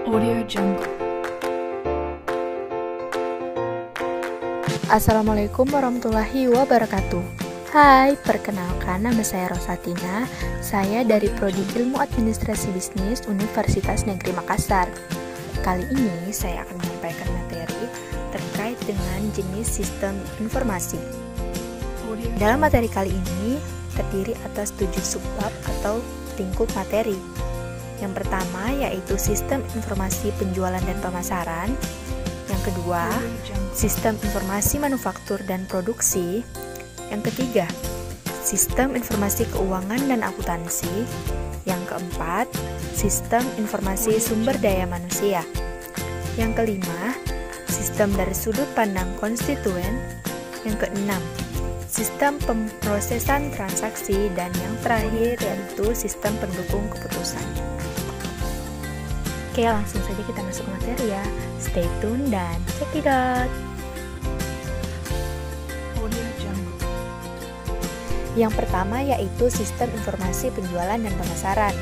Audio Jungle. Assalamualaikum warahmatullahi wabarakatuh. Hai, perkenalkan nama saya Rosatina. Saya dari Prodi Ilmu Administrasi Bisnis Universitas Negeri Makassar. Kali ini saya akan menyampaikan materi terkait dengan jenis sistem informasi. Dalam materi kali ini terdiri atas 7 subbab atau lingkup materi. Yang pertama yaitu sistem informasi penjualan dan pemasaran. Yang kedua, sistem informasi manufaktur dan produksi. Yang ketiga, sistem informasi keuangan dan akuntansi. Yang keempat, sistem informasi sumber daya manusia. Yang kelima, sistem dari sudut pandang konstituen. Yang keenam, sistem pemrosesan transaksi. Dan yang terakhir yaitu sistem pendukung keputusan. Oke, langsung saja kita masuk ke materi ya. Stay tune dan check it out. Yang pertama yaitu sistem informasi penjualan dan pemasaran.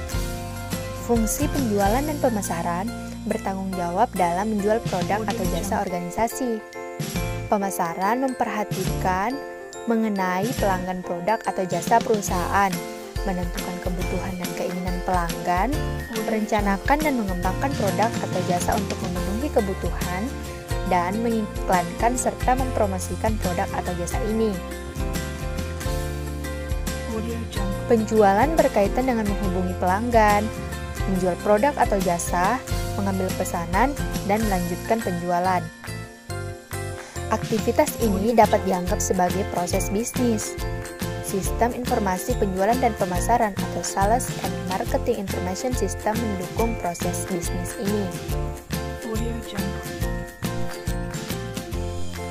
Fungsi penjualan dan pemasaran bertanggung jawab dalam menjual produk atau jasa organisasi. Pemasaran memperhatikan mengenai pelanggan produk atau jasa perusahaan, menentukan kebutuhan dan keinginan pelanggan, merencanakan dan mengembangkan produk atau jasa untuk memenuhi kebutuhan, dan mengiklankan serta mempromosikan produk atau jasa ini. Penjualan berkaitan dengan menghubungi pelanggan, menjual produk atau jasa, mengambil pesanan, dan melanjutkan penjualan. Aktivitas ini dapat dianggap sebagai proses bisnis. Sistem informasi penjualan dan pemasaran atau Sales and Marketing Information System mendukung proses bisnis ini.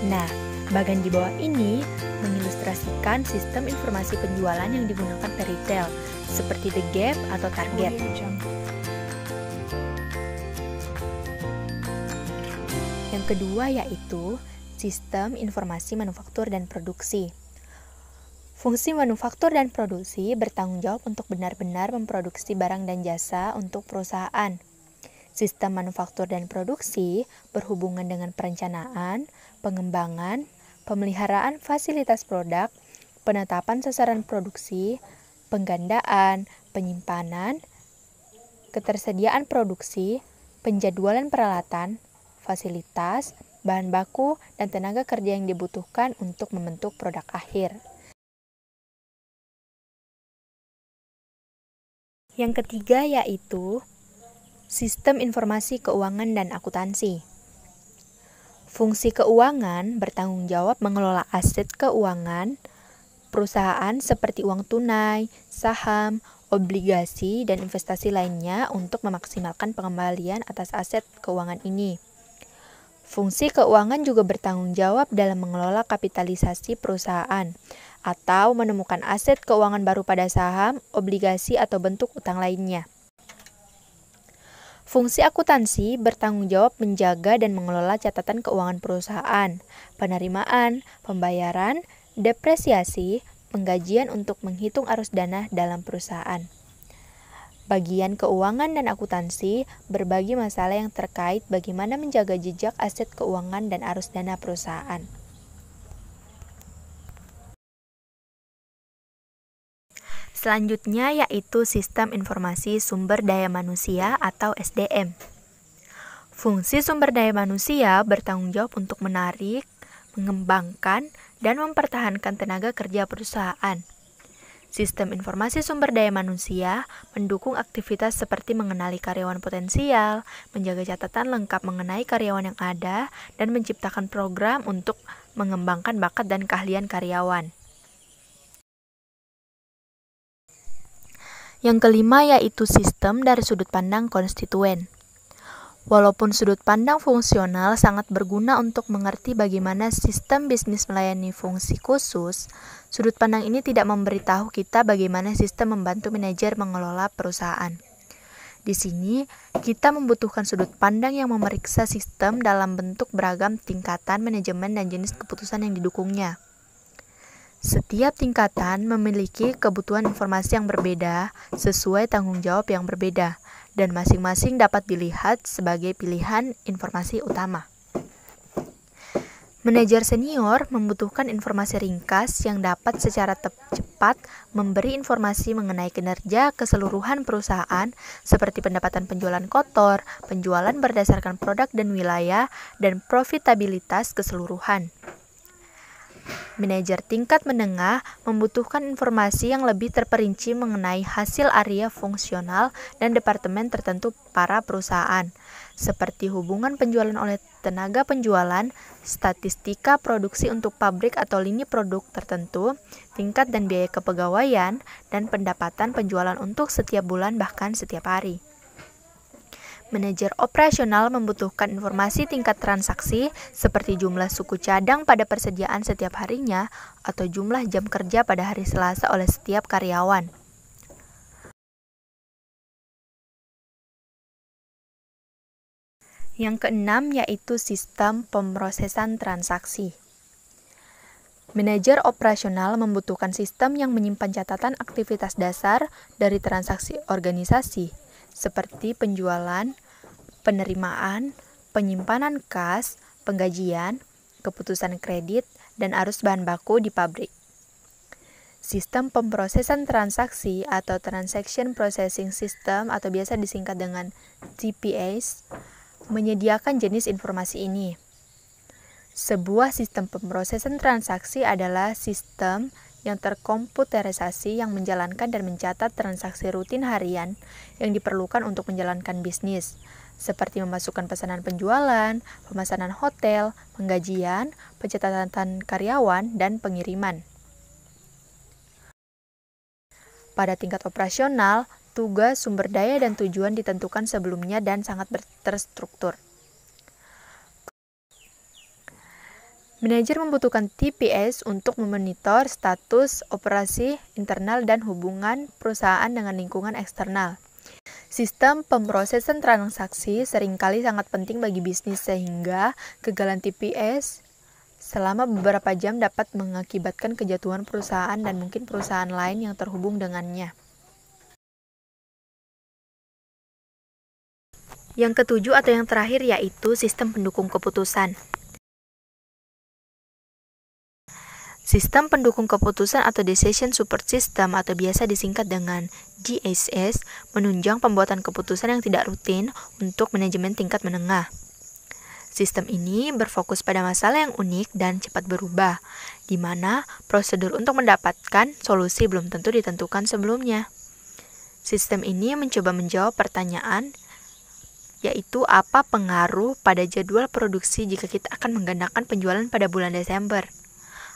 Nah, bagian di bawah ini mengilustrasikan sistem informasi penjualan yang digunakan retail, seperti The Gap atau Target. Yang kedua yaitu sistem informasi manufaktur dan produksi. Fungsi manufaktur dan produksi bertanggung jawab untuk benar-benar memproduksi barang dan jasa untuk perusahaan. Sistem manufaktur dan produksi berhubungan dengan perencanaan, pengembangan, pemeliharaan fasilitas produk, penetapan sasaran produksi, penggandaan, penyimpanan, ketersediaan produksi, penjadwalan peralatan, fasilitas, bahan baku, dan tenaga kerja yang dibutuhkan untuk membentuk produk akhir. Yang ketiga yaitu sistem informasi keuangan dan akuntansi. Fungsi keuangan bertanggung jawab mengelola aset keuangan perusahaan seperti uang tunai, saham, obligasi, dan investasi lainnya untuk memaksimalkan pengembalian atas aset keuangan ini. Fungsi keuangan juga bertanggung jawab dalam mengelola kapitalisasi perusahaan atau menemukan aset keuangan baru pada saham, obligasi, atau bentuk utang lainnya. Fungsi akuntansi bertanggung jawab menjaga dan mengelola catatan keuangan perusahaan, penerimaan, pembayaran, depresiasi, penggajian untuk menghitung arus dana dalam perusahaan. Bagian keuangan dan akuntansi berbagi masalah yang terkait bagaimana menjaga jejak aset keuangan dan arus dana perusahaan. Selanjutnya yaitu sistem informasi sumber daya manusia atau SDM. Fungsi sumber daya manusia bertanggung jawab untuk menarik, mengembangkan, dan mempertahankan tenaga kerja perusahaan. Sistem informasi sumber daya manusia mendukung aktivitas seperti mengenali karyawan potensial, menjaga catatan lengkap mengenai karyawan yang ada, dan menciptakan program untuk mengembangkan bakat dan keahlian karyawan. Yang kelima yaitu sistem dari sudut pandang konstituen. Walaupun sudut pandang fungsional sangat berguna untuk mengerti bagaimana sistem bisnis melayani fungsi khusus, sudut pandang ini tidak memberitahu kita bagaimana sistem membantu manajer mengelola perusahaan. Di sini, kita membutuhkan sudut pandang yang memeriksa sistem dalam bentuk beragam tingkatan manajemen dan jenis keputusan yang didukungnya. Setiap tingkatan memiliki kebutuhan informasi yang berbeda sesuai tanggung jawab yang berbeda, dan masing-masing dapat dilihat sebagai pilihan informasi utama. Manajer senior membutuhkan informasi ringkas yang dapat secara cepat memberi informasi mengenai kinerja keseluruhan perusahaan seperti pendapatan penjualan kotor, penjualan berdasarkan produk dan wilayah, dan profitabilitas keseluruhan. Manajer tingkat menengah membutuhkan informasi yang lebih terperinci mengenai hasil area fungsional dan departemen tertentu para perusahaan, seperti hubungan penjualan oleh tenaga penjualan, statistika produksi untuk pabrik atau lini produk tertentu, tingkat dan biaya kepegawaian, dan pendapatan penjualan untuk setiap bulan bahkan setiap hari. Manajer operasional membutuhkan informasi tingkat transaksi seperti jumlah suku cadang pada persediaan setiap harinya atau jumlah jam kerja pada hari Selasa oleh setiap karyawan. Yang keenam yaitu sistem pemrosesan transaksi. Manajer operasional membutuhkan sistem yang menyimpan catatan aktivitas dasar dari transaksi organisasi, seperti penjualan, penerimaan, penyimpanan kas, penggajian, keputusan kredit, dan arus bahan baku di pabrik. Sistem pemrosesan transaksi atau Transaction Processing System atau biasa disingkat dengan TPS menyediakan jenis informasi ini. Sebuah sistem pemrosesan transaksi adalah sistem yang terkomputerisasi yang menjalankan dan mencatat transaksi rutin harian yang diperlukan untuk menjalankan bisnis, seperti memasukkan pesanan penjualan, pemesanan hotel, penggajian, pencatatan karyawan, dan pengiriman. Pada tingkat operasional, tugas, sumber daya, dan tujuan ditentukan sebelumnya dan sangat terstruktur. Manajer membutuhkan TPS untuk memonitor status operasi internal dan hubungan perusahaan dengan lingkungan eksternal. Sistem pemrosesan transaksi seringkali sangat penting bagi bisnis sehingga kegagalan TPS selama beberapa jam dapat mengakibatkan kejatuhan perusahaan dan mungkin perusahaan lain yang terhubung dengannya. Yang ketujuh atau yang terakhir yaitu sistem pendukung keputusan. Sistem pendukung keputusan atau Decision Support System atau biasa disingkat dengan DSS menunjang pembuatan keputusan yang tidak rutin untuk manajemen tingkat menengah. Sistem ini berfokus pada masalah yang unik dan cepat berubah, di mana prosedur untuk mendapatkan solusi belum tentu ditentukan sebelumnya. Sistem ini mencoba menjawab pertanyaan, yaitu apa pengaruh pada jadwal produksi jika kita akan menggandakan penjualan pada bulan Desember?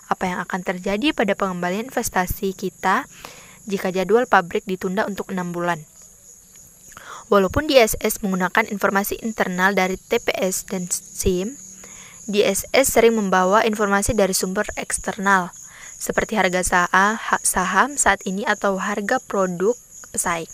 Apa yang akan terjadi pada pengembalian investasi kita jika jadwal pabrik ditunda untuk 6 bulan? Walaupun DSS menggunakan informasi internal dari TPS dan SIM, DSS sering membawa informasi dari sumber eksternal, seperti harga saham saat ini atau harga produk pesaing.